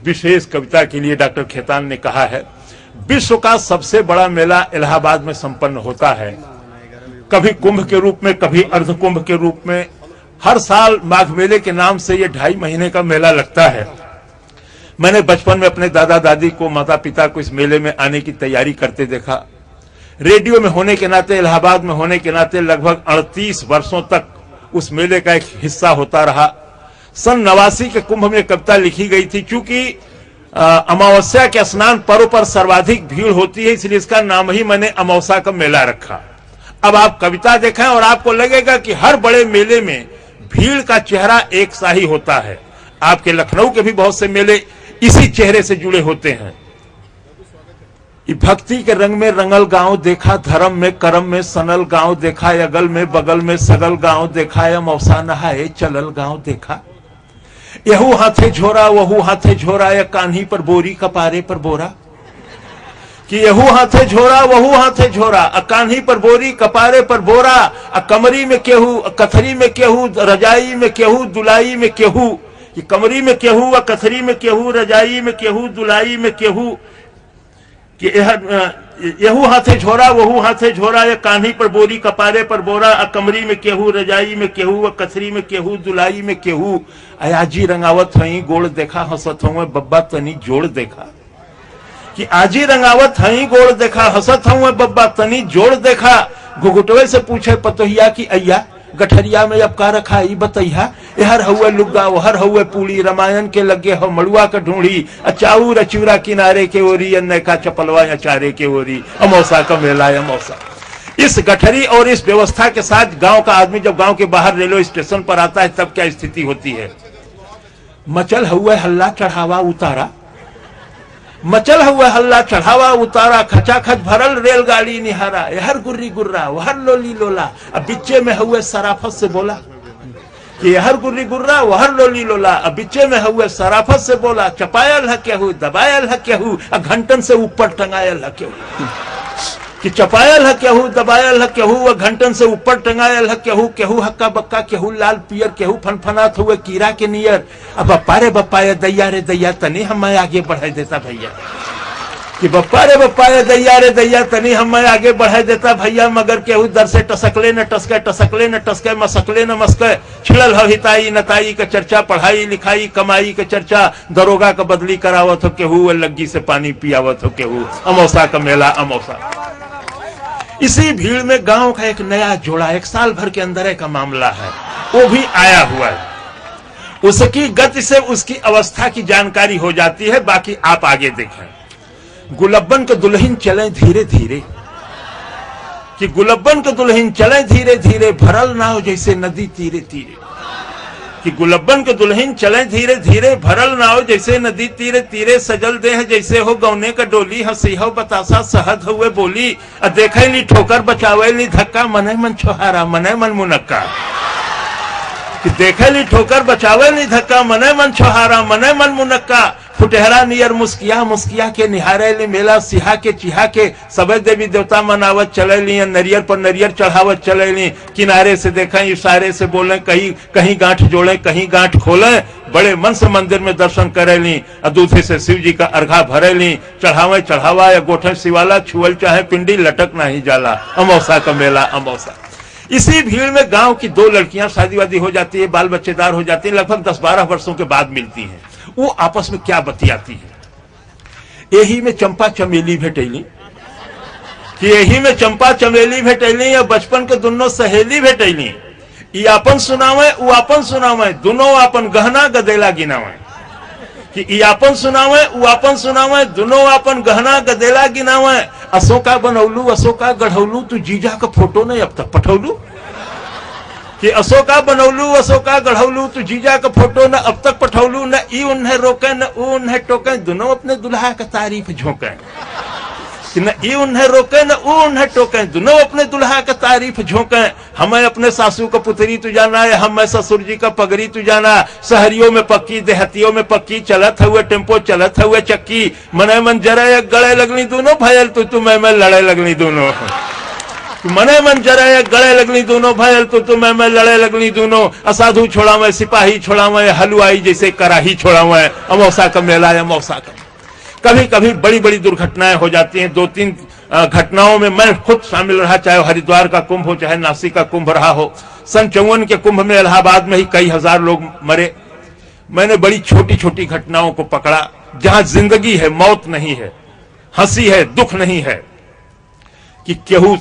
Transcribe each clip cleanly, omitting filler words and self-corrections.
विशेष कविता के लिए डॉक्टर खेतान ने कहा है, विश्व का सबसे बड़ा मेला इलाहाबाद में संपन्न होता है, कभी कुंभ के रूप में, कभी अर्ध कुंभ के रूप में। हर साल माघ मेले के नाम से ये 2.5 महीने का मेला लगता है। मैंने बचपन में अपने दादा दादी को, माता पिता को इस मेले में आने की तैयारी करते देखा। रेडियो में होने के नाते, इलाहाबाद में होने के नाते लगभग 38 वर्षों तक उस मेले का एक हिस्सा होता रहा। सन 89 के कुंभ में कविता लिखी गई थी। चूंकि अमावस्या के स्नान पर्व पर सर्वाधिक भीड़ होती है, इसलिए इसका नाम ही मैंने अमावस्या का मेला रखा। अब आप कविता देखें और आपको लगेगा कि हर बड़े मेले में भीड़ का चेहरा एक सा ही होता है। आपके लखनऊ के भी बहुत से मेले इसी चेहरे से जुड़े होते हैं। भक्ति के रंग में रंगल गांव देखा, धर्म में करम में सनल गांव देखा, अगल में बगल में सगल गांव देखा, अमावस्या नहाए चलल गांव देखा। यहू हाथे झोरा वहू हाथे झोरा, या कान्ही पर बोरी कपारे पर बोरा। कि यहू हाथे झोरा वहू हाथे झोरा, कान्ही पर बोरी कपारे पर बोरा, कमरी में केहू कथरी में केहू, रजाई में केहू दुलाई में केहू। कि कमरी में केहू, कथरी में केहू, रजाई में केहू, दुलाई में केहू। कि यहू हाथे झोरा वहू हाथे झोरा, या कान्ही पर बोरी कपारे पर बोरा, कमरी में केहू, रजाई में केहू, कथरी में केहू, दुलाई में केहू। आजी रंगावत हई गोड़ देखा, हंसत हूँ बब्बा तनी जोड़ देखा। कि आजी रंगावत हई गोड़ देखा, हंसत हूँ बब्बा तनी जोड़ देखा। घुघुटवे से पूछे पतोहिया की अय्या, गठरिया में अब का रखा ई बतैया। हर हुए लुग्गा हर हुए पूड़ी, रामायण के लगे हो मड़ुआ का ढूंढी, अचाऊ रचूरा किनारे के ओरी, अन्य का चपलवा अचारे के ओरी। अमौसा का मेला अमौसा। इस गठरी और इस व्यवस्था के साथ गांव का आदमी जब गांव के बाहर रेलवे स्टेशन पर आता है तब क्या स्थिति होती है। मचल हुए हल्ला चढ़ावा उतारा, मचल हुआ हल्ला चढ़ावा उतारा, खचाखच भरल रेलगाड़ी निहारा। हर गुर्री गुर्रा वहर लोली लोला, अब बिच्चे में हुए सराफत से बोला। कि हर गुर्री गुर्रा वहर लोली लोला, अब बिच्चे में हुए सराफत से बोला। चपायल है केहू दबायल है केहू, घंटन से ऊपर टंगायल है केहू। कि चपायल है केहू दबायल है केहू, घंटन से ऊपर टंगायल है केहू। केहू हक्का बक्का केहू लाल पियर, केहू फनफनात हुए कीड़ा के नियर। अब बप्पा रे बप्पा ये दैया रे दैया, तनी हमें आगे बढ़ा देता भैया। कि बप्पा रे बप्पा ये दैया रे दैया, तनी हमें आगे बढ़ा देता भैया। मगर केहू दर से टसकले न टसके, टसकले न टसके, मसकले न मस्के। छिड़ल हो हिताई नताई का चर्चा, पढ़ाई लिखाई कमाई का चर्चा। दरोगा का बदली करावत हो केहू, लग्गी से पानी पियावत हो केहू। अमौसा का मेला अमौसा। इसी भीड़ में गांव का एक नया जोड़ा, 1 साल भर के अंदर का मामला है, वो भी आया हुआ है। उसकी गति से उसकी अवस्था की जानकारी हो जाती है। बाकी आप आगे देखें। गुलब्बन के दुल्हन चले धीरे धीरे। कि गुलब्बन के दुल्हन चले धीरे धीरे, भरल नाव जैसे नदी तीरे तीरे। कि गुलब्बन के दुल्हन चले धीरे धीरे, भरल नाव जैसे नदी तीरे तीरे। सजल देह जैसे हो गौने का डोली, हंसी हो बतासा सहद हुए बोली। देखे ली ठोकर बचावे ली धक्का, मने मन छोहारा मने मन मुनक्का। कि देखे ली ठोकर बचावे ली धक्का, मने मन छोहारा मने मन मुनक्का। फुटहरा नियर मुस्किया मुस्किया के निहारे ली मेला, सिहा के चिहा के सबे देवी देवता मनावत चले ली। नरियर पर नरियर चढ़ावत चले ली। किनारे से देखें इशारे से बोले, कहीं कहीं गांठ जोड़े कहीं गांठ खोले। बड़े मन से मंदिर में दर्शन करे ली। दूधे से शिव जी का अर्घा भरे ली। चढ़ावे चढ़ावा या गोठे शिवाला, छुअल चाहे पिंडी लटक नहीं जाला। अमौसा का मेला अमौसा। इसी भीड़ में गांव की 2 लड़कियां शादी वादी हो जाती है, बाल बच्चेदार हो जाती है। लगभग 10-12 वर्षों के बाद मिलती हैं। वो आपस में क्या बतियाती है। यही में चंपा चमेली भेटैली। कि यही में चंपा चमेली भेटैली, या बचपन के दोनों सहेली भेटैली। ई आपन सुनावे उ आपन सुनावे, दोनों आपन गहना गदेला गिनावे। कि ई आपन सुनावे उ आपन सुनावे, दोनों आपन गहना गदेला गिनावे। अशोका बनौलू अशोका गढ़ौलू, तू जीजा का फोटो नहीं अब तक पठौलू। कि अशोका बनौलू अशोका गढ़ौलू, तू जीजा का फोटो न अब तक पठौलू। न ई उन्हें रोके न ऊ उन्हें टोके, दोनों अपने दुल्हा का तारीफ झोंके। कि न ई उन्हें रोके न ऊ उन्हें टोके, दोनों अपने दुल्हा का तारीफ झोंके। हमें अपने सासू का पुतरी तू जाना है, हमें ससुर जी का पगड़ी तू जाना। शहरियों में पक्की देहतियों में पक्की, चलत हुए टेम्पो चलत हुए चक्की। मने मन जरा गले लगनी दोनों, भयल तू मैं लड़े लगनी दोनों। मने मन जरे गले लगनी दोनों भयल तो मैं लड़े लगनी दोनों असाधु छोड़ा मैं सिपाही छोड़ा मैं हलवाई जैसे कराही छोड़ा मैं अमौसा का मेला या मौसा का। कभी कभी बड़ी बड़ी दुर्घटनाएं हो जाती हैं। 2-3 घटनाओं में मैं खुद शामिल रहा, चाहे हरिद्वार का कुंभ हो चाहे नासिक का कुंभ रहा हो। सन 54 के कुंभ में इलाहाबाद में ही कई हजार लोग मरे। मैंने बड़ी छोटी छोटी घटनाओं को पकड़ा जहां जिंदगी है, मौत नहीं है, हंसी है, दुख नहीं है। कि केहू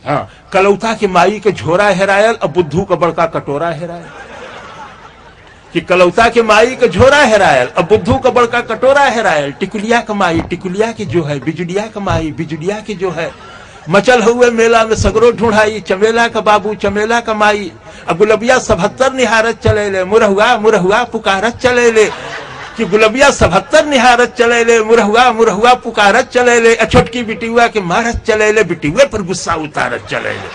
हाँ, कलौता के माई के झोरा हेरायल और बुद्धू का बड़का कटोरा हेरायल। कि कलौता के माई के झोरा हेरायल और बुद्धू का बड़का कटोरा हेरायल। टिकुलिया का माई टिकुलिया की जो है, बिजुलिया का माई बिजुलिया की जो है। मचल हुए मेला में सगरो ढूंढाई, चमेला का बाबू चमेला का माई। अब गुलबिया 77 निहारत चले ले, मुरहुआ मुरहुआ पुकारत चले ले। कि गुलबिया 77 निहारत चले ले, मुरहुआ मुरहुआ पुकारत चले ले। छोटकी बिटियुआ के मारत चले ले, बिटियुए पर गुस्सा उतारत चले ले।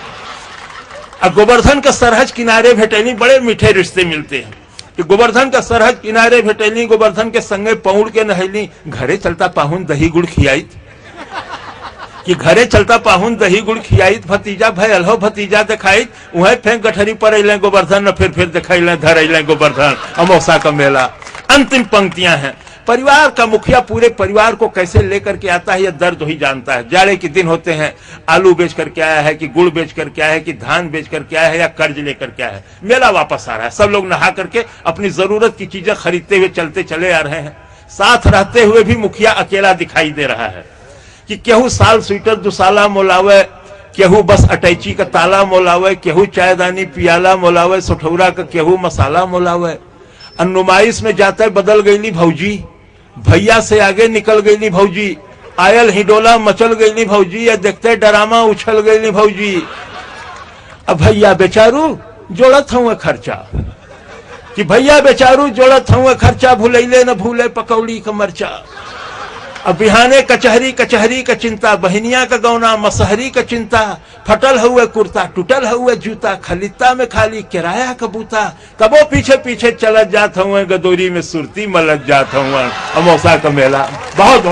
अब गोवर्धन का सरहज किनारे भेटैली, बड़े मीठे रिश्ते मिलते हैं। कि गोवर्धन का सरहज किनारे भेटैली, गोवर्धन के संगे पौड़ के नहैली। घरे चलता पाहुन दही गुड़ खियाई। कि घरे चलता पाहुन दही गुड़ खियाई, भतीजा भयल हो भतीजा दिखाई। वहीं फेंक गठरी पर अले गोवर्धन, फिर दिखाई धर अले गोवर्धन अमौसा का मेला। अंतिम पंक्तियां हैं। परिवार का मुखिया पूरे परिवार को कैसे लेकर के आता है यह दर्द ही जानता है। जाड़े के दिन होते हैं, आलू बेच करके आया है कि गुड़ बेच करके आया है कि धान बेच करके आया है या कर्ज लेकर के आया है। मेला वापस आ रहा है, सब लोग नहा करके अपनी जरूरत की चीजें खरीदते हुए चलते चले आ रहे हैं। साथ रहते हुए भी मुखिया अकेला दिखाई दे रहा है। कि केहू साल स्वेटर दुसाला मोलावे, केहू बस अटैची का ताला मोलावे, केहू चायदानी पियाला मोलावे, सुठौरा का केहू मसाला मोलावे। नुमाइश में जाते बदल गईली भौजी, भैया से आगे निकल गईली भौजी। आयल हिडोला मचल गईली भौजी, या देखते डरामा उछल गईली भौजी। अब भैया बेचारू जोड़त हूँ खर्चा। कि भैया बेचारू जोड़त हूँ खर्चा, भूलैले न भूले पकौड़ी का मरचा। अब बिहाने कचहरी कचहरी का चिंता, बहनिया का गौना मसहरी का चिंता। फटल हुए कुर्ता टूटल हुए जूता, खलिता में खाली किराया का बूता। तबो पीछे पीछे चलत जात हुए, गदोरी में सुरती मलत जात हुए। अमौसा का मेला बहुत